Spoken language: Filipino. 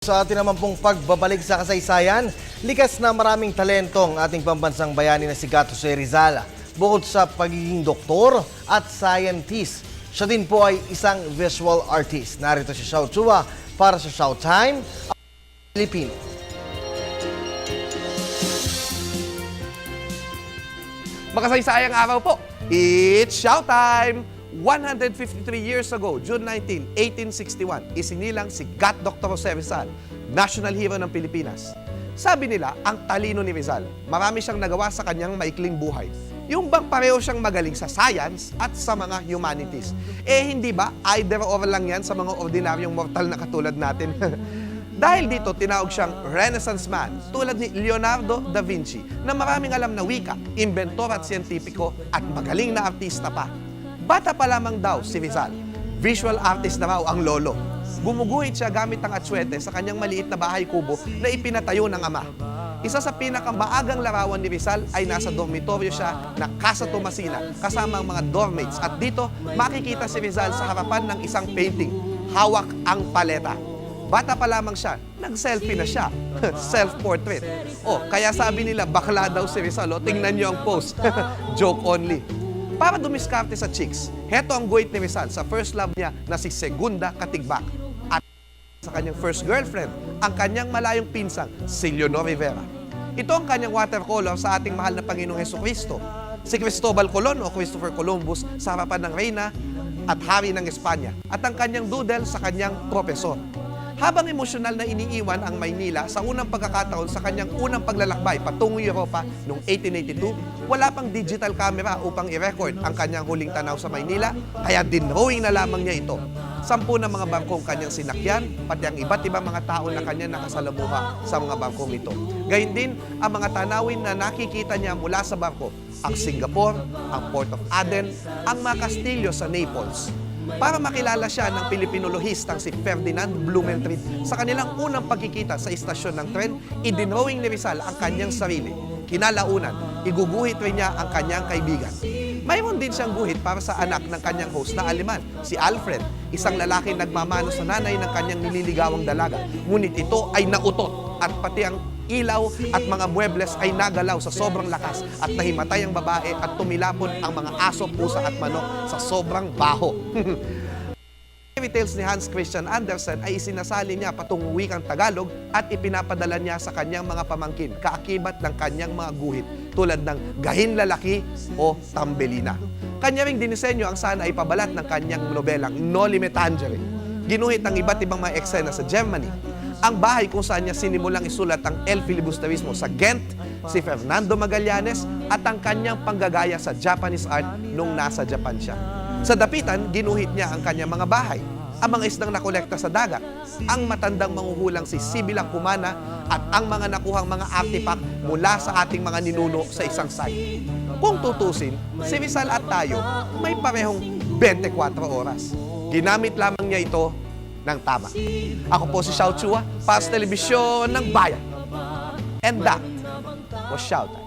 Sa atin naman pong pagbabalik sa kasaysayan, likas na maraming talentong ating pambansang bayani na si Gato C. Rizal. Bukod sa pagiging doktor at scientist, siya din po ay isang visual artist. Narito si Xiao Chua para sa Showtime, Pilipino. Makasaysayang araw po, it's Showtime! 153 years ago, June 19, 1861, isinilang si Gat Dr. Jose Rizal, national hero ng Pilipinas. Sabi nila, ang talino ni Rizal, marami siyang nagawa sa kanyang maikling buhay. Yung bang pareho siyang magaling sa science at sa mga humanities. Hindi ba, either or lang yan sa mga ordinaryong mortal na katulad natin? Dahil dito, tinawag siyang Renaissance man, tulad ni Leonardo da Vinci, na maraming alam na wika, inventor at siyentipiko, at magaling na artista pa. Bata pa lamang daw si Rizal, visual artist na raw ang lolo. Gumuguhit siya gamit ang atswete sa kanyang maliit na bahay kubo na ipinatayo ng ama. Isa sa pinakamaagang larawan ni Rizal ay nasa dormitoryo siya na Casa Tomasina kasama ang mga dormmates. At dito, makikita si Rizal sa harapan ng isang painting, hawak ang paleta. Bata pa lamang siya, nag-selfie na siya. Self-portrait. Kaya sabi nila, bakla daw si Rizal. Tingnan niyo ang pose. Joke only. Para dumiskarte sa chicks, heto ang guhit ni Rizal sa first love niya na si Segunda Katigbak. At sa kanyang first girlfriend, ang kanyang malayong pinsang, si Leonor Rivera. Ito ang kanyang watercolor sa ating mahal na Panginoong Jesucristo. Si Cristobal Colon o Christopher Columbus sa harapan ng reyna at hari ng Espanya. At ang kanyang doodle sa kanyang propesor. Habang emosyonal na iniiwan ang Maynila sa unang pagkakataon sa kanyang unang paglalakbay patungong Europa noong 1882, wala pang digital camera upang i-record ang kanyang huling tanaw sa Maynila, kaya dinrawing na lamang niya ito. 10 na mga bangkong kanyang sinakyan, pati ang iba't ibang mga tao na kanya nakasalamuha sa mga bangkong ito. Gayun din, ang mga tanawin na nakikita niya mula sa bangko, ang Singapore, ang Port of Aden, ang mga kastilyo sa Naples. Para makilala siya ng Pilipinolohistang si Ferdinand Blumentritt sa kanilang unang pagkikita sa istasyon ng tren, idinrawing ni Rizal ang kanyang sarili. Kinalaunan, iguguhit rin niya ang kanyang kaibigan. Mayroon din siyang guhit para sa anak ng kanyang host na Aleman, si Alfred, isang lalaking nagmamano sa nanay ng kanyang nililigawang dalaga. Ngunit ito ay nautot at pati ang ilaw at mga muebles ay nagalaw sa sobrang lakas at nahimatay ang babae at tumilapon ang mga aso, pusa at manok sa sobrang baho. Fairy tales ni Hans Christian Andersen ay isinasali niya patungong wikang Tagalog at ipinapadala niya sa kanyang mga pamangkin kaakibat ng kanyang mga guhit tulad ng Gahin Lalaki o Tambelina. Kanya ring dinisenyo ang sana ay pabalat ng kanyang nobelang Noli Me Tangere. Ginuhit ang iba't ibang mga eksena sa Germany. Ang bahay kung saan niya sinimulang isulat ang El Filibusterismo sa Ghent, si Fernando Magallanes at ang kanyang panggagaya sa Japanese art nung nasa Japan siya. Sa dapitan, ginuhit niya ang kanyang mga bahay, ang mga isdang nakolekta sa dagat, ang matandang manghuhulang si Sibylla Cumana at ang mga nakuhang mga artifact mula sa ating mga ninuno sa isang site. Kung tutusin, si Rizal at tayo may parehong 24 oras. Ginamit lamang niya ito ng tama. Ako po si Xiao Chua para sa telebisyon ng bayan. And that was Showtime.